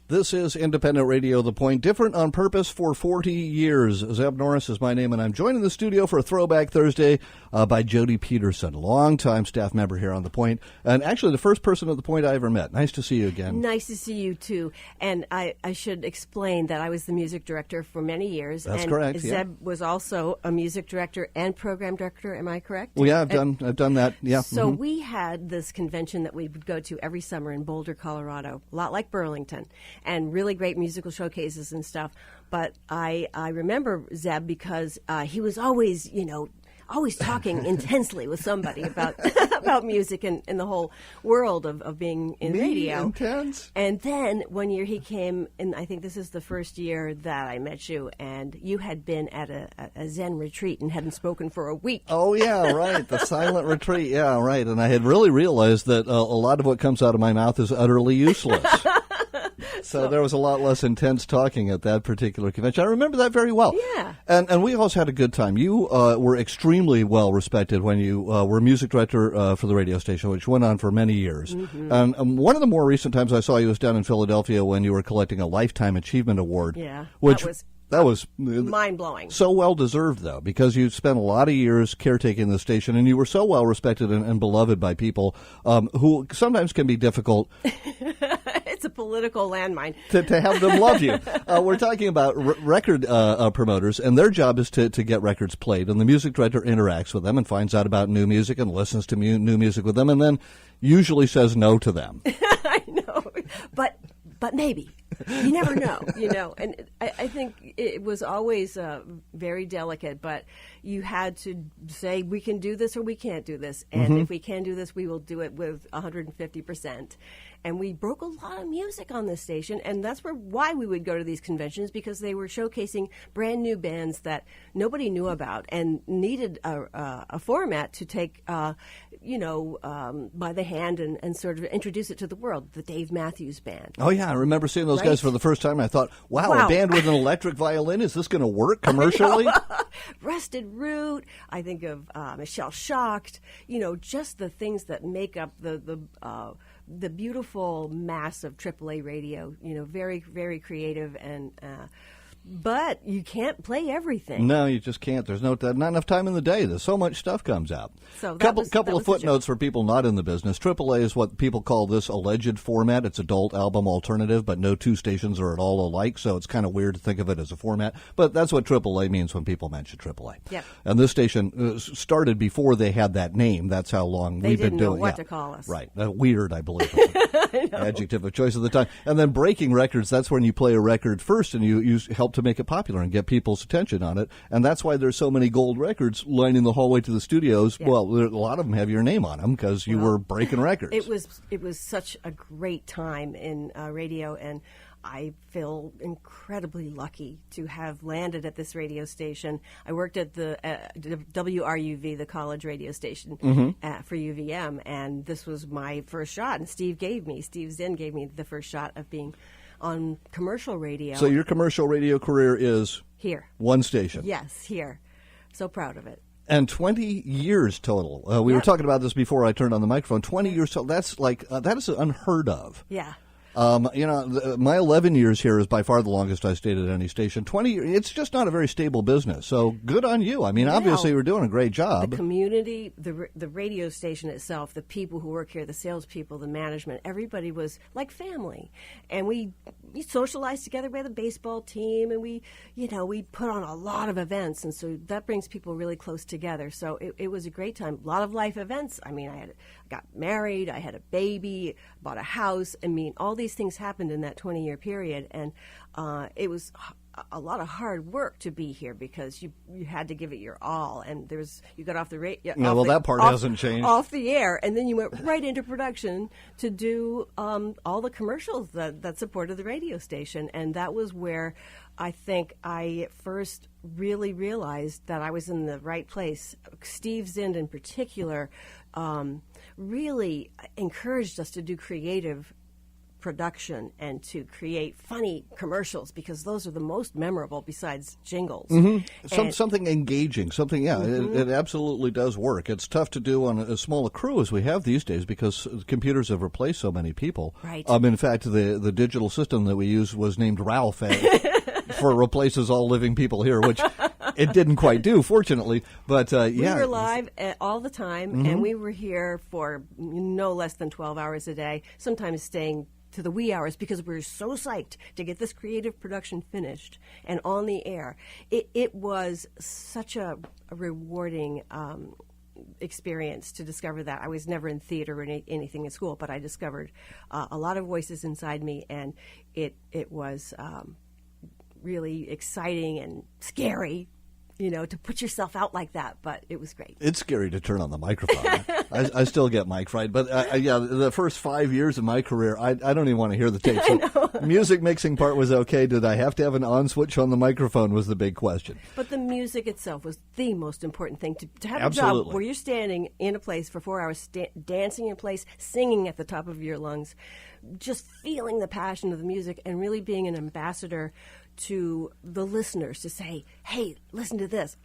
This is Independent Radio, The Point, different on purpose for 40 years. Zeb Norris is my name, and I'm joined in the studio for Throwback Thursday by Jody Petersen, longtime staff member here on The Point, and actually the first person at The Point I ever met. Nice to see you again. Nice to see you, too. And I should explain that I was the music director for many years. That's and correct, Zeb was also a music director and program director, am I correct? Well, yeah, I've done that, yeah. So we had this convention that we would go to every summer in Boulder, Colorado, a lot like Burlington, and really great musical showcases and stuff. But I remember Zeb because he was always, always talking intensely with somebody about about music and the whole world of being in radio. Intense. And then one year he came, and I think this is the first year that I met you, and you had been at a Zen retreat and hadn't spoken for a week. Oh, yeah, right, the silent retreat, yeah, right. And I had really realized that a lot of what comes out of my mouth is utterly useless. So there was a lot less intense talking at that particular convention. I remember that very well. Yeah. And we also had a good time. You were extremely well respected when you were music director for the radio station, which went on for many years. Mm-hmm. And one of the more recent times I saw you was down in Philadelphia when you were collecting a Lifetime Achievement Award. Yeah. That was mind-blowing. So well-deserved, though, because you spent a lot of years caretaking the station, and you were so well-respected and beloved by people who sometimes can be difficult. It's a political landmine. to have them love you. We're talking about record promoters, and their job is to get records played, and the music director interacts with them and finds out about new music and listens to new music with them, and then usually says no to them. I know, but maybe. You never know, and I think it was always very delicate, but you had to say, we can do this or we can't do this. And if we can do this, we will do it with 150%. And we broke a lot of music on this station, and that's why we would go to these conventions, because they were showcasing brand new bands that nobody knew about and needed a format to take, by the hand and sort of introduce it to the world, the Dave Matthews Band. Oh, yeah, I remember seeing those guys for the first time. I thought, wow, a band with an electric violin, is this going to work commercially? Rusted Root, I think of Michelle Shocked, just the things that make up the beautiful mass of AAA radio, very, very creative, and but you can't play everything. No, you just can't. There's not enough time in the day. There's so much stuff comes out. So couple of footnotes for people not in the business. AAA is what people call this alleged format. It's adult album alternative, but no two stations are at all alike, so it's kind of weird to think of it as a format. But that's what AAA means when people mention AAA. Yep. And this station started before they had that name. That's how long we've been doing it. They didn't know what to call us. Right. Weird, I believe. Adjective of choice at the time. And then breaking records, that's when you play a record first and you help to make it popular and get people's attention on it. And that's why there's so many gold records lining the hallway to the studios. Yeah. Well, a lot of them have your name on them because you were breaking records. It was such a great time in radio, and I feel incredibly lucky to have landed at this radio station. I worked at the WRUV, the college radio station, for UVM, and this was my first shot. And Steve Zinn gave me the first shot of being on commercial radio. So your commercial radio career is? Here. One station? Yes, here. So proud of it. And 20 years total. We were talking about this before I turned on the microphone. 20 years total. That's that is unheard of. Yeah. My 11 years here is by far the longest I stayed at any station. 20 years, it's just not a very stable business. So good on you. I mean, obviously you're doing a great job. The community, the radio station itself, the people who work here, the salespeople, the management, everybody was like family. And we socialized together. We had a baseball team, and we put on a lot of events. And so that brings people really close together. So it was a great time. A lot of life events. I mean, I got married. I had a baby, bought a house. I mean, all these things happened in that 20-year period, and it was a lot of hard work to be here because you had to give it your all, and you got off the radio. That part hasn't changed. Off the air, and then you went right into production to do all the commercials that supported the radio station, and that was where I think I first really realized that I was in the right place. Steve Zinn, in particular, really encouraged us to do creative production and to create funny commercials, because those are the most memorable besides jingles. Something engaging, something, it absolutely does work. It's tough to do on as small a crew as we have these days because computers have replaced so many people. Right. In fact, the digital system that we use was named Ralph for replaces all living people here, which it didn't quite do, fortunately. But we were live all the time, and we were here for no less than 12 hours a day, sometimes staying to the wee hours because we were so psyched to get this creative production finished and on the air. It was such a rewarding experience to discover that. I was never in theater or anything in school, but I discovered a lot of voices inside me, and it was really exciting and scary, to put yourself out like that, but it was great. It's scary to turn on the microphone. I still get mic fright, but the first 5 years of my career, I don't even want to hear the tape. So music mixing part was okay. Did I have to have an on switch on the microphone was the big question. But the music itself was the most important thing. To have Absolutely. a job where you're standing in a place for 4 hours, dancing in place, singing at the top of your lungs, just feeling the passion of the music and really being an ambassador to the listeners to say, hey, listen to this.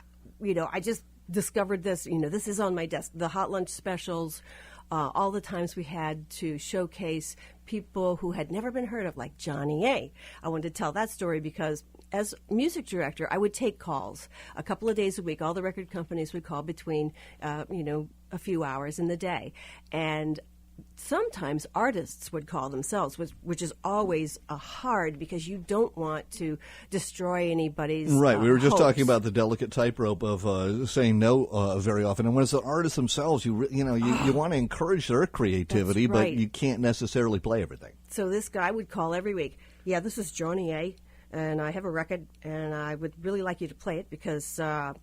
I just discovered this. This is on my desk. The hot lunch specials, all the times we had to showcase people who had never been heard of, like Johnny A. I wanted to tell that story because as music director, I would take calls a couple of days a week. All the record companies would call between, a few hours in the day. And sometimes artists would call themselves, which is always hard because you don't want to destroy anybody's right. We were just hopes. talking about the delicate tightrope of saying no very often, and when it's the artists themselves, you want to encourage their creativity, That's right. but you can't necessarily play everything. So this guy would call every week. Yeah, this is Johnny A. And I have a record, and I would really like you to play it because some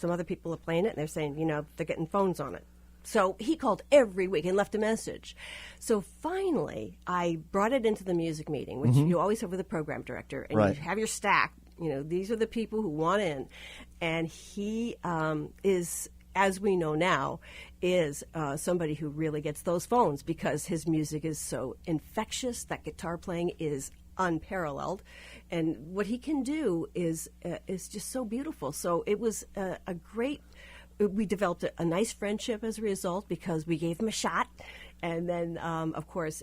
other people are playing it, and they're saying they're getting phones on it. So he called every week and left a message. So finally, I brought it into the music meeting, which you always have with the program director, and right. you have your stack. These are the people who want in. And he is, as we know now, is somebody who really gets those phones because his music is so infectious. That guitar playing is unparalleled. And what he can do is just so beautiful. So it was a great... We developed a nice friendship as a result because we gave him a shot. And then, of course,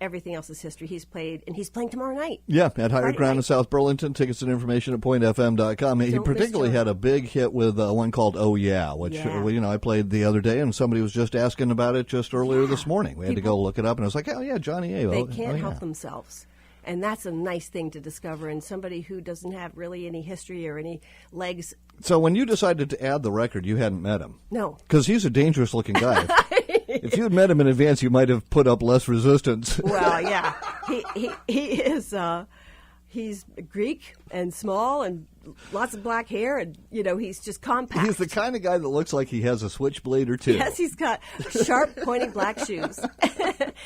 everything else is history. He's played, and he's playing tomorrow night. Yeah, at Higher Friday Ground in night. South Burlington. Tickets and information at pointfm.com. He particularly had a big hit with one called Oh Yeah, which I played the other day, and somebody was just asking about it just earlier this morning. We had to go look it up, and I was like, oh, yeah, Johnny A. They can't help themselves. And that's a nice thing to discover in somebody who doesn't have really any history or any legs. So when you decided to add the record, you hadn't met him? No. Because he's a dangerous-looking guy. If you had met him in advance, you might have put up less resistance. Well, yeah. He is... He's Greek and small and lots of black hair, and he's just compact. He's the kind of guy that looks like he has a switchblade or two. Yes, he's got sharp, pointy black shoes.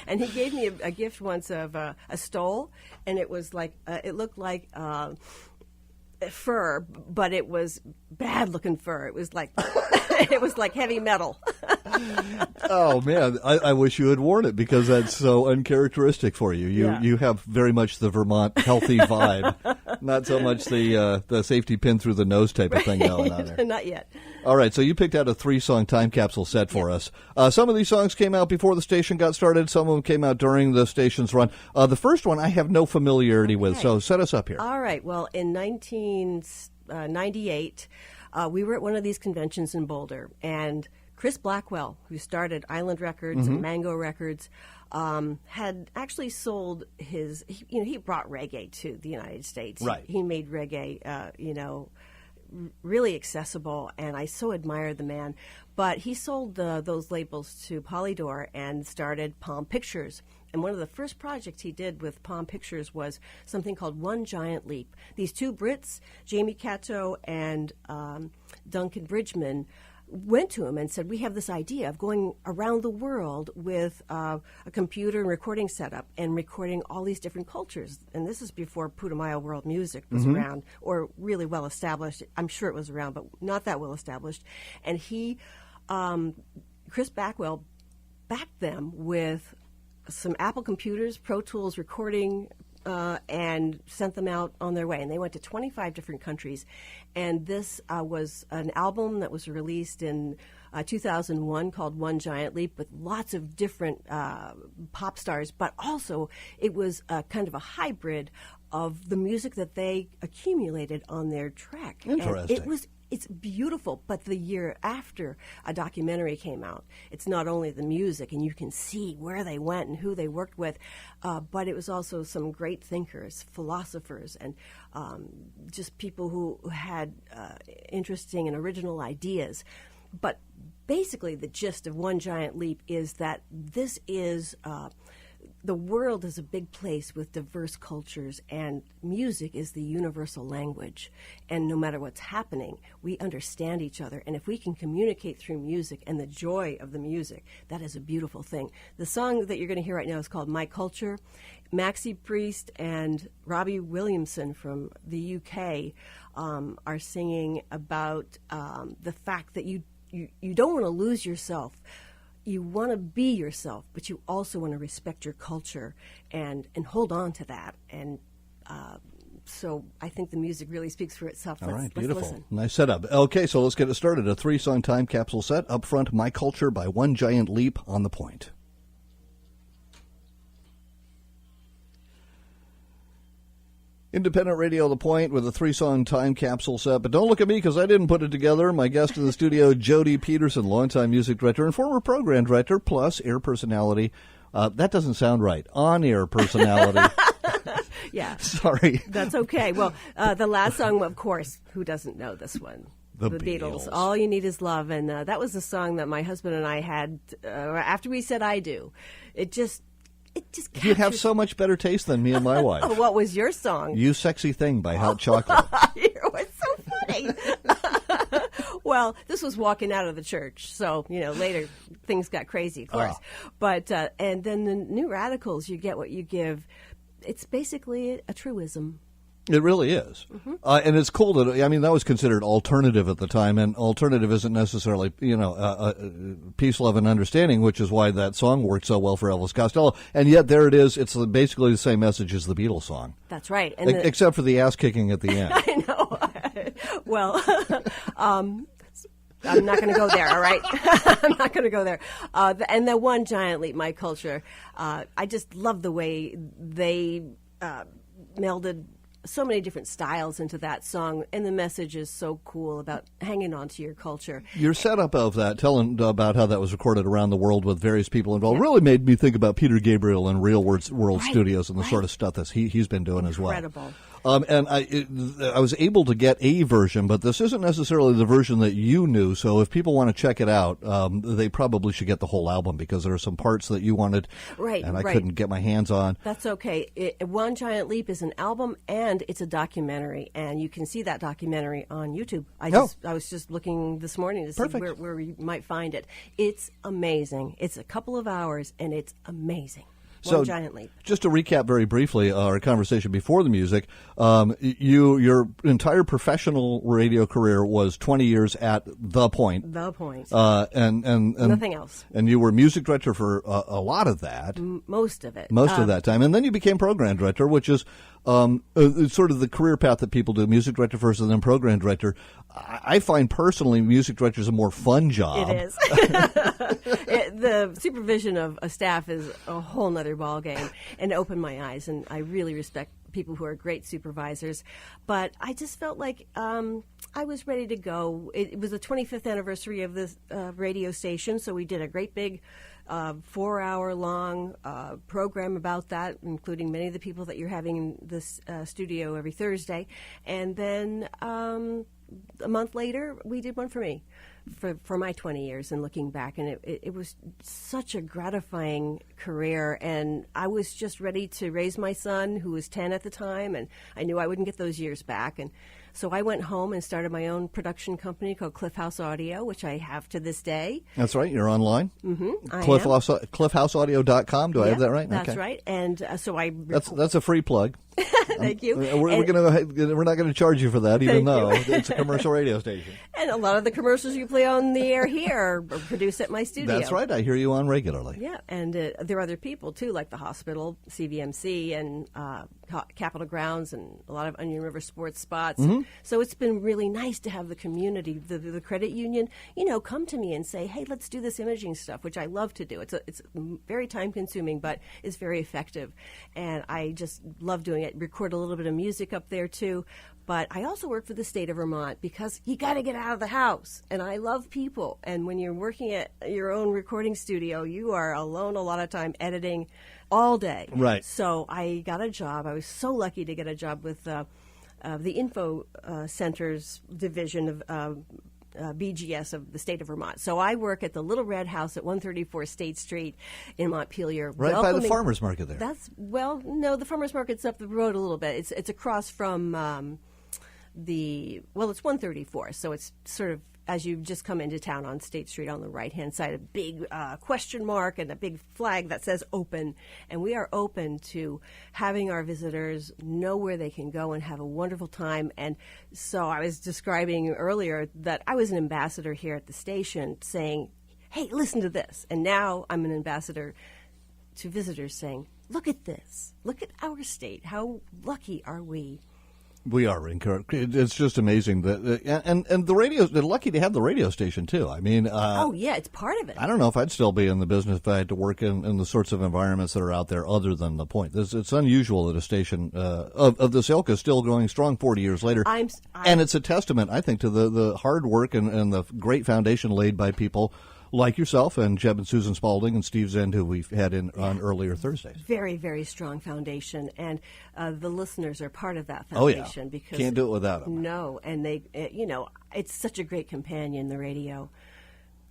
And he gave me a gift once of a stole, and it was like it looked like fur, but it was bad-looking fur. It was like heavy metal. Oh man, I wish you had worn it because that's so uncharacteristic for you. You have very much the Vermont healthy vibe, not so much the safety pin through the nose type of thing going on there. Not yet. All right, so you picked out a 3-song time capsule set for us. Some of these songs came out before the station got started. Some of them came out during the station's run. The first one I have no familiarity with, so set us up here. All right. Well, in 1998, we were at one of these conventions in Boulder, and Chris Blackwell, who started Island Records and Mango Records, had actually sold his. He brought reggae to the United States. Right. He made reggae, really accessible, and I so admired the man. But he sold those labels to Polydor and started Palm Pictures. And one of the first projects he did with Palm Pictures was something called One Giant Leap. These two Brits, Jamie Cato and Duncan Bridgman, went to him and said, we have this idea of going around the world with a computer and recording setup and recording all these different cultures. And this is before Putumayo World Music was around, or really well established. I'm sure it was around, but not that well established. And Chris Blackwell, backed them with some Apple computers, Pro Tools recording, and sent them out on their way. And they went to 25 different countries. And this was an album that was released in 2001 called One Giant Leap, with lots of different pop stars, but also it was kind of a hybrid of the music that they accumulated on their track. Interesting. And it's beautiful, but the year after, a documentary came out. It's not only the music, and you can see where they went and who they worked with, but it was also some great thinkers, philosophers, and just people who had interesting and original ideas. But basically, the gist of One Giant Leap is that this is the world is a big place with diverse cultures, and music is the universal language. And no matter what's happening, we understand each other. And if we can communicate through music and the joy of the music, that is a beautiful thing. The song that you're going to hear right now is called My Culture. Maxie Priest and Robbie Williamson from the UK are singing about the fact that you don't want to lose yourself. You want to be yourself, but you also want to respect your culture and hold on to that. And so I think the music really speaks for itself. All right, let's beautiful. Listen. Nice setup. Okay, so let's get it started. A 3-song time capsule set. Up front, My Culture by One Giant Leap on The Point. Independent Radio The Point with a 3-song time capsule set. But don't look at me because I didn't put it together. My guest in the studio, Jody Petersen, longtime music director and former program director, plus air personality. That doesn't sound right. On-air personality. Yeah. Sorry. That's okay. Well, the last song, of course, who doesn't know this one? The Beatles. Beatles. All You Need Is Love. And that was the song that my husband and I had after we said I do. It just captures. You have so much better taste than me and my wife. Oh, what was your song? You Sexy Thing by Hot Chocolate. It's so funny. Well, this was walking out of the church, so later things got crazy, of course. But and then the New Radicals, You Get What You Give. It's basically a truism. It really is. Mm-hmm. And it's cool that, that was considered alternative at the time, and alternative isn't necessarily, peace, love, and understanding, which is why that song worked so well for Elvis Costello. And yet there it is. It's basically the same message as the Beatles song. That's right. And except for the ass kicking at the end. I know. Well, I'm not going to go there, all right? I'm not going to go there. And the One Giant Leap, My Culture, I just love the way they melded so many different styles into that song, and the message is so cool about hanging on to your culture. Your setup of that, telling about how that was recorded around the world with various people involved, really made me think about Peter Gabriel and Real World Studios and the sort of stuff that he's been doing as well. Incredible. And I was able to get a version, but this isn't necessarily the version that you knew. So if people want to check it out, they probably should get the whole album, because there are some parts that you wanted, and I couldn't get my hands on. That's okay. One Giant Leap is an album, and it's a documentary, and you can see that documentary on YouTube. I was just looking this morning to see where you might find it. It's amazing. It's a couple of hours, and it's amazing. One Giant Leap. Just to recap very briefly our conversation before the music, your entire professional radio career was 20 years at The Point. The Point. And nothing else. And you were music director for a lot of that. Most of it. Most of that time. And then you became program director, which is sort of the career path that people do, music director first and then program director. I find personally music director is a more fun job. It is. The supervision of a staff is a whole nother ballgame, and opened my eyes, and I really respect people who are great supervisors. But I just felt like I was ready to go. It was the 25th anniversary of this radio station, so we did a great big 4-hour-long program about that, including many of the people that you're having in this studio every Thursday. And then a month later, we did one for me for my 20 years and looking back. And it was such a gratifying career. And I was just ready to raise my son, who was 10 at the time, and I knew I wouldn't get those years back. And so I went home and started my own production company called Cliff House Audio, which I have to this day. That's right. You're online? Mm-hmm. CliffHouseAudio.com. Do I have that right? That's right. And so That's a free plug. Thank you. We're not going to charge you for that, even though it's a commercial radio station. And a lot of the commercials you play on the air here are produced at my studio. That's right. I hear you on regularly. Yeah, and there are other people, too, like the hospital, CVMC, and Capitol Grounds, and a lot of Onion River sports spots. Mm-hmm. So it's been really nice to have the community, the credit union, come to me and say, hey, let's do this imaging stuff, which I love to do. It's very time-consuming, but it's very effective. And I just love doing it. Record a little bit of music up there, too. But I also work for the state of Vermont because you got to get out of the house. And I love people. And when you're working at your own recording studio, you are alone a lot of time editing all day. Right. So I got a job. I was so lucky to get a job with the Info Centers division of BGS of the state of Vermont. So I work at the Little Red House at 134 State Street in Montpelier. Right by the farmer's market there. No, the farmer's market's up the road a little bit. It's across from it's 134, so it's sort of as you just come into town on State Street on the right-hand side, a big question mark and a big flag that says open. And we are open to having our visitors know where they can go and have a wonderful time. And so I was describing earlier that I was an ambassador here at the station saying, hey, listen to this. And now I'm an ambassador to visitors saying, look at this. Look at our state. How lucky are we? We are incorrect. It's just amazing that, and the radio. They're lucky to have the radio station too. I mean, it's part of it. I don't know if I'd still be in the business if I had to work in the sorts of environments that are out there. Other than the point, it's unusual that a station of this ilk is still going strong 40 years later, and it's a testament, I think, to the hard work and the great foundation laid by people like yourself and Jeb and Susan Spalding and Steve Zend, who we've had on earlier Thursdays. Very, very strong foundation, and the listeners are part of that foundation. Because can't do it without them. No, and they, it's such a great companion, the radio.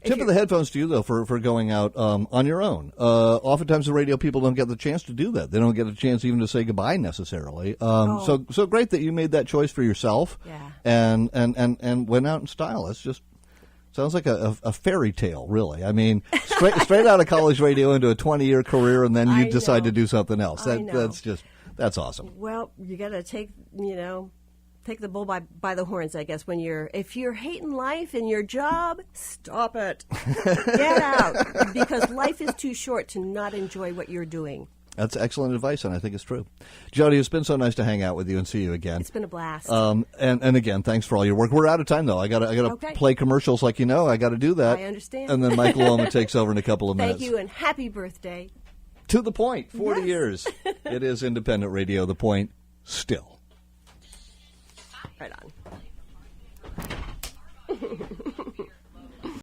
Tip of the headphones to you, though, for going out on your own. Oftentimes the radio people don't get the chance to do that. They don't get a chance even to say goodbye necessarily. So great that you made that choice for yourself. Yeah. And went out in style. It's just sounds like a fairy tale, really. I mean, straight out of college radio into a 20-year career, and then you decide to do something else. That's awesome. Well, you got to take the bull by the horns, I guess. If you're hating life in your job, stop it. Get out, because life is too short to not enjoy what you're doing. That's excellent advice, and I think it's true. Jody, it's been so nice to hang out with you and see you again. It's been a blast. And again, thanks for all your work. We're out of time, though. I gotta play commercials like I got to do that. I understand. And then Mike Loma takes over in a couple of minutes. Thank you, and happy birthday. To the Point, 40 years. It is independent radio, The Point, still. Right on.